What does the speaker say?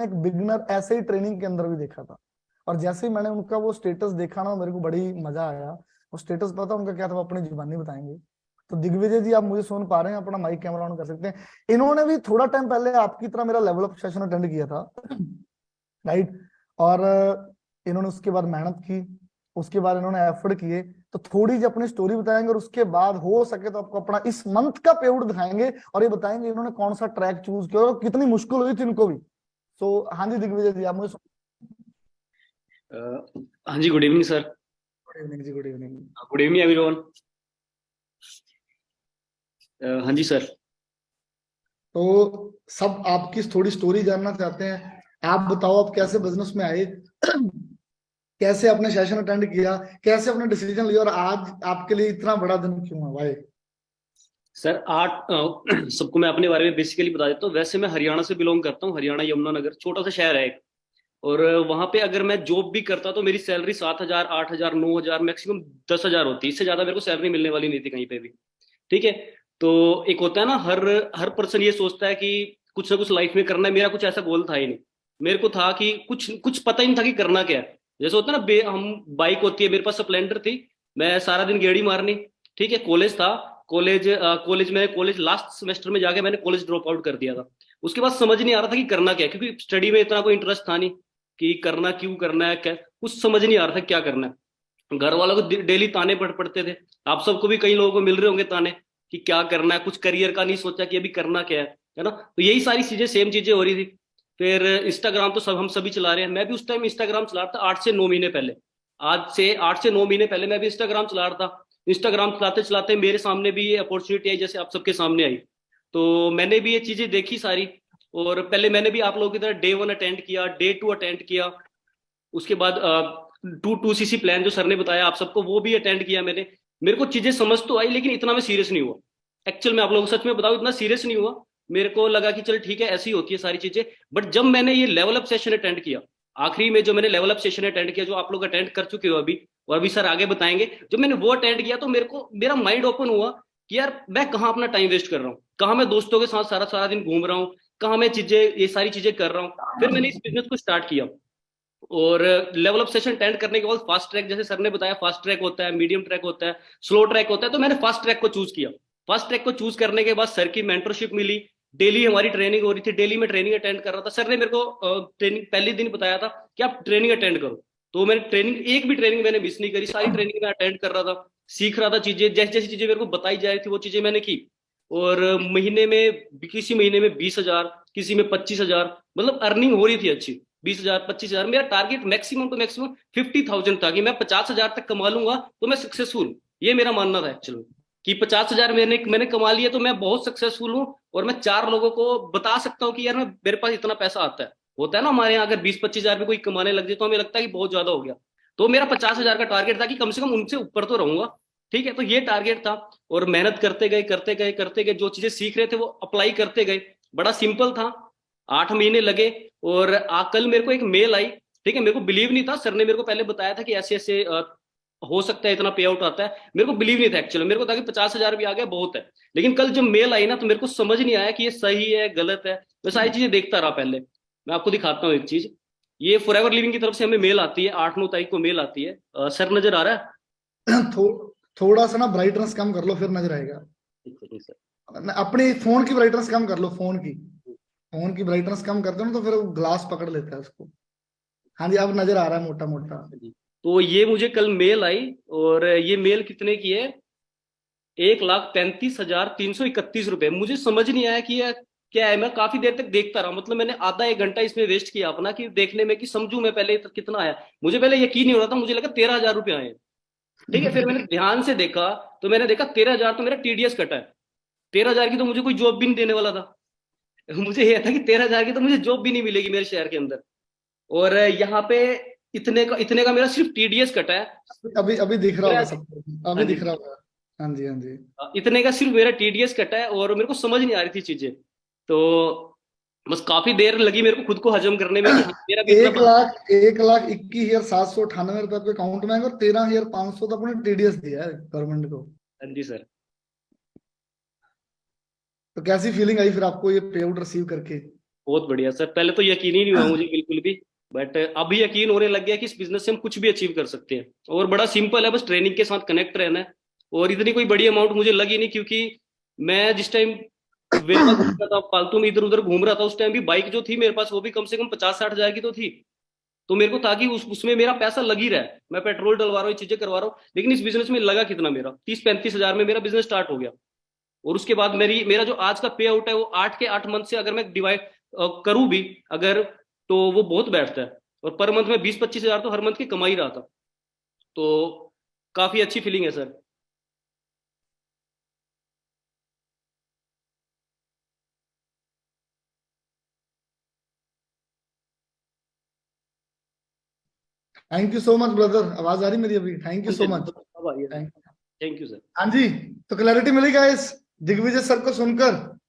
एक बिगनर ऐसे ही ट्रेनिंग के अंदर भी देखा था। और जैसे ही मैंने उनका वो स्टेटस देखा ना, मेरे को बड़ी मजा आया। वो स्टेटस पता उनका क्या था, वो अपनी जुबानी बताएंगे। तो दिग्विजय जी, आप मुझे सुन पा रहे हैं? अपना माइक कैमरा ऑन कर सकते हैं? इन्होंने भी थोड़ा टाइम पहले आपकी तरह मेरा लेवल अप सेशन अटेंड किया था, राइट? और इन्होंने उसके बाद मेहनत की, उसके बाद इन्होंने एफर्ट किए। तो थोड़ी सी अपनी स्टोरी बताएंगे, और उसके बाद हो सके तो आपको अपना इस मंथ का पे आउट दिखाएंगे, और ये बताएंगे इन्होंने कौन सा ट्रैक चूज किया और कितनी मुश्किल हुई थी इनको भी। सो हाँ जी दिग्विजय जी, आप मुझे हाँ जी, good evening sir. Good evening जी, good evening. Good evening everyone. हाँ जी सर। तो सब आपकी थोड़ी स्टोरी जानना चाहते हैं। आप बताओ, आप कैसे बिजनेस में आए, कैसे आपने सेशन अटेंड किया, कैसे आपने डिसीजन लिया, और आज आपके लिए इतना बड़ा दिन क्यों है भाई? सर सबको मैं अपने बारे में बेसिकली बता देता हूँ। वैसे मैं हरियाणा से बिलोंग करता हूँ, हरियाणा यमुनानगर, छोटा सा शहर है एक। और वहाँ पे अगर मैं जॉब भी करता तो मेरी सैलरी 7,000, 8,000, 9,000, मैक्सिमम 10,000 होती। इससे ज्यादा मेरे को सैलरी मिलने वाली नहीं थी कहीं पे भी। ठीक है। तो एक होता है ना, हर हर पर्सन ये सोचता है कि कुछ ना कुछ लाइफ में करना है। मेरा कुछ ऐसा गोल था ही नहीं। मेरे को था कि कुछ कुछ पता ही नहीं था कि करना क्या है। जैसे होता है ना, हम बाइक होती है, मेरे पास स्प्लेंडर थी। मैं सारा दिन गेड़ी मारनी। ठीक है, कॉलेज था। कॉलेज लास्ट सेमेस्टर में जाके मैंने कॉलेज ड्रॉप आउट कर दिया था। उसके बाद समझ नहीं आ रहा था कि करना क्या है, क्योंकि स्टडी में इतना कोई इंटरेस्ट था नहीं कि करना क्यों करना है, क्या कुछ समझ नहीं आ रहा था क्या करना है। घर वालों को डेली ताने पड़ते थे। आप सबको भी, कई लोगों को मिल रहे होंगे ताने कि क्या करना है, कुछ करियर का नहीं सोचा कि अभी करना क्या है ना। तो यही सारी चीजें, सेम चीजें हो रही थी। फिर इंस्टाग्राम तो सब हम सभी चला रहे हैं, मैं भी उस टाइम इंस्टाग्राम चला रहा था 8 से 9 महीने पहले। आज से 8 से 9 महीने पहले मैं भी इंस्टाग्राम चला रहा था। इंस्टाग्राम चलाते चलाते मेरे सामने भी ये अपॉर्चुनिटी आई, जैसे आप सबके सामने आई। तो मैंने भी ये चीजें देखी सारी। और पहले मैंने भी आप लोगों की तरह डे 1 अटेंड किया, डे 2 अटेंड किया। उसके बाद 2 2 CC प्लान जो सर ने बताया आप सबको, वो भी अटेंड किया मैंने। मेरे को चीजें समझ तो आई, लेकिन इतना मैं सीरियस नहीं हुआ। एक्चुअल में आप लोगों को सच में बताऊं, इतना सीरियस नहीं हुआ। मेरे को लगा कि चल ठीक है, ऐसी होती है सारी चीजें। बट जब मैंने ये लेवल अप सेशन अटेंड किया, आखिरी में जो मैंने लेवल अप सेशन अटेंड किया, जो आप लोग अटेंड कर चुके हो अभी, और अभी सर आगे बताएंगे, जब मैंने वो अटेंड किया तो मेरे को मेरा माइंड ओपन हुआ कि यार मैं कहाँ अपना टाइम वेस्ट कर रहा हूँ, कहाँ मैं दोस्तों के साथ सारा सारा दिन घूम रहा हूँ, कहाँ मैं चीजें, ये सारी चीजें कर रहा हूँ। फिर मैंने इस बिजनेस को स्टार्ट किया। और लेवल अप सेशन अटेंड करने के बाद फास्ट ट्रैक, जैसे सर ने बताया, फास्ट ट्रैक होता है, मीडियम ट्रैक होता है, स्लो ट्रैक होता है। तो मैंने फास्ट ट्रैक को चूज किया। फास्ट ट्रैक को चूज करने के बाद सर की मेंटरशिप मिली। डेली हमारी ट्रेनिंग हो रही थी, डेली मैं ट्रेनिंग अटेंड कर रहा था। सर ने मेरे को ट्रेनिंग पहले दिन बताया था कि आप ट्रेनिंग अटेंड करो। तो मैंने ट्रेनिंग, एक भी ट्रेनिंग मैंने मिस नहीं करी, सारी ट्रेनिंग मैं अटेंड कर रहा था। सीख रहा था चीजें, जैसी जैसी चीजें मेरे को बताई जा रही थी वो चीजें मैंने की। और महीने में, किसी महीने में 20,000, किसी में 25,000, मतलब अर्निंग हो रही थी अच्छी। 20,000, 25,000, मेरा टारगेट मैक्सिमम टू मैक्सिमम 50,000 था कि मैं 50,000 तक कमा लूंगा तो मैं सक्सेसफुल। ये मेरा मानना था एक्चुअली, कि 50,000 मैंने मैंने कमा लिया तो मैं बहुत सक्सेसफुल हूँ। और मैं 4 लोगों को बता सकता हूँ कि यार मैं, मेरे पास इतना पैसा आता है। होता है ना हमारे यहाँ, अगर 20-25,000 भी कोई कमाने लग जाए तो हमें लगता है कि बहुत ज्यादा हो गया। तो मेरा 50,000 का टारगेट था कि कम से कम उनसे ऊपर तो रहूंगा। ठीक है, तो ये टारगेट था। और मेहनत करते गए करते गए करते गए, जो चीजें सीख रहे थे वो अप्लाई करते गए। बड़ा सिंपल था। 8 महीने लगे। और कल मेरे को एक मेल आई। ठीक है, मेरे को बिलीव नहीं था, सर ने मेरे को पहले बताया था कि ऐसे ऐसे हो सकता है, इतना पे आउट आता है। मेरे को बिलीव नहीं था एक्चुअली, मेरे को था कि 50,000 भी आ गया बहुत है। लेकिन कल जब मेल आई ना, तो मेरे को समझ नहीं आया कि ये सही है गलत है। मैं सारी चीजें देखता रहा पहले। मैं आपको दिखाता हूँ एक चीज। ये फॉरएवर लिविंग की तरफ से हमें मेल आती है, 8-9 तारीख को मेल आती है। सर नजर आ रहा है? थोड़ा सा ना ब्राइटनेस कम कर लो, फिर नजर आएगा। ठीक है, ठीक सर। अपनी फोन की ब्राइटनेस कम कर लो, फोन की ब्राइटनेस कम कर दो ना, तो फिर वो ग्लास पकड़ लेता है उसको। हाँ जी, अब नजर आ रहा है मोटा मोटा। जी। तो ये मुझे कल मेल आई। और ये मेल कितने की है? 1,35,331 रुपए। मुझे समझ नहीं आया कि यह क्या है। मैं काफी देर तक देखता रहा, मतलब मैंने आधा एक घंटा इसमें वेस्ट किया अपना, कि देखने में, कि समझूं मैं पहले कितना आया। मुझे पहले यकीन नहीं हो रहा था, मुझे लगा 13,000 रुपये आए हैं। ठीक है, फिर मैंने ध्यान से देखा। तो मैंने देखा 13,000 तो मेरा टीडीएस कटा है। 13,000 की तो मुझे कोई जॉब भी नहीं देने वाला था। मुझे ये था कि 13,000 की तो मुझे जॉब भी नहीं मिलेगी मेरे शहर के अंदर। और यहाँ पे इतने का मेरा सिर्फ टीडीएस कटा है। अभी अभी दिख रहा होगा मेरा, सबको, अभी हाँ दिख जी, रहा होगा। हाँ जी, हाँ जी। इतने का सिर्फ मेरा टीडीएस कटा है। और मेरे को समझ नहीं आ रही थी चीजें। तो बस काफी देर लगी मेरे को खुद को हजम करने में कि हाँ, मेरा भी इतना एक लाख 1,21,798 रुपए अकाउंट में है, और 13,500 तो अपने टीडीएस दिया है गवर्नमेंट को। हाँ जी सर। तो कैसी फीलिंग आई फिर आपको ये पे आउट रिसीव करके? बहुत बढ़िया सर, पहले तो यकीन ही नहीं हुआ मुझे बिल्कुल भी, बट अभी यकीन होने लग गया कि इस बिजनेस से हम कुछ भी अचीव कर सकते हैं। और बड़ा सिंपल है, बस ट्रेनिंग के साथ कनेक्ट रहना है। और इतनी कोई बड़ी अमाउंट मुझे लगी नहीं, क्योंकि मैं जिस टाइम वेला घूम रहा था, फालतू में इधर उधर घूम रहा था, उस टाइम भी बाइक जो थी मेरे पास वो भी कम से कम 50-60 हजार की तो थी। तो मेरे को था कि उसमें मेरा पैसा लग ही रहा है, मैं पेट्रोल डलवा रहा हूँ, ये चीजें करवा रहा हूँ, लेकिन इस बिजनेस में लगा कितना, मेरा 30-35 हजार में मेरा बिजनेस स्टार्ट हो गया। और उसके बाद मेरा जो आज का पे आउट है वो 8 के 8 मंथ से अगर मैं डिवाइड करूं भी अगर, तो वो बहुत बैठता है। और पर मंथ में 20-25 हजार तो हर मंथ की कमाई रहा था। तो काफी अच्छी फीलिंग है sir. Thank you so much brother, आवाज आ रही मेरी अभी? थैंक यू हाँ जी, सो मच। अब आइए sir. Thank thank you sir. हाँ जी। तो क्लैरिटी मिली गाइस दिग्विजय सर को सुनकर?